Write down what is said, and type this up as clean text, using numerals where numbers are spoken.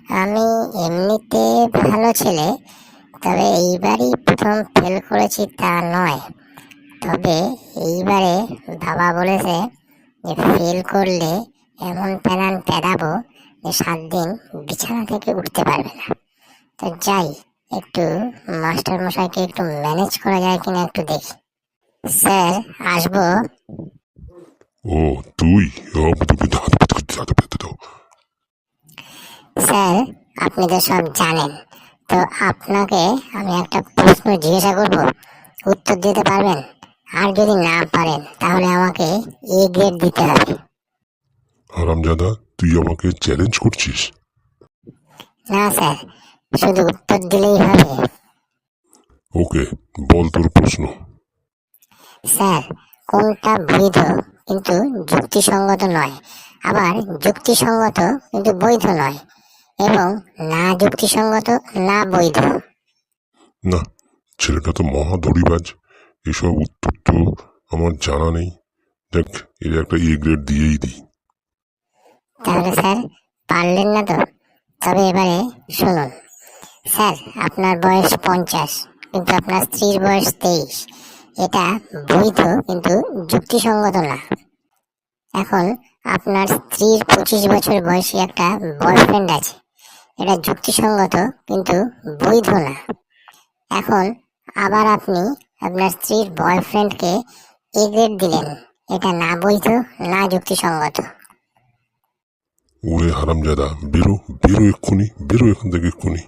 আমি এমনিতে ভালো ছেলে, তবে এইবারই প্রথম ফেল করেছি তা নয়। তবে এইবারে বাবা বলেছে যে ফেল করলে এমন প্যানান প্যাদাবো যে 7 দিন বিছানা থেকে উঠতে পারবে না। তো যাই, একটু মাস্টার মশাইকে একটু ম্যানেজ করা যায় কিনা একটু দেখি। স্যার, আসবো? ও তুই? তোকে দাঁত পেতে দাও। স্যার, আপনি তো সব জানেন, তো আপনাকে আমি একটা প্রশ্ন জিজ্ঞাসা করব, উত্তর দিতে পারবেন? আর যদি না পারেন তাহলে আমাকে এ গ্রেড দিতে হবে। হারামজাদা, তুই আমাকে চ্যালেঞ্জ করছিস? না স্যার, শুধু উত্তর দিলেই হবে। ওকে, বল তোর প্রশ্ন। স্যার, কোনটা বৈধ কিন্তু যুক্তিসঙ্গত নয়, আবার যুক্তিসঙ্গত কিন্তু বৈধ নয়, এবং না যুক্তিসঙ্গত না বৈধ? না, ছেলেটা তো মহা দড়িবাজ। এসব উত্তর তো আমার জানা নেই। দেখ, এর একটা এ গ্রেড দিয়েই দিই। তাহলে স্যার, পারলেন না তো? তবে এবারে শুনুন। স্যার, আপনার বয়স 50, কিন্তু আপনার স্ত্রীর বয়স 23। এটা বৈধ কিন্তু যুক্তিসঙ্গত না। এখন আপনার স্ত্রীর 25 বছর বয়সী একটা বয়ফ্রেন্ড আছে, এটা যুক্তিসঙ্গত কিন্তু বৈধ না। এখন আবার আপনি আপনার স্ত্রীর বয়ফ্রেন্ডকে এ গ্রেড দিলেন, এটা না বৈধ না যুক্তিসঙ্গত। ওরে হারামজাদা, বেরো বেরো এক্ষুনি, বেরো এখান থেকে এক্ষুনি।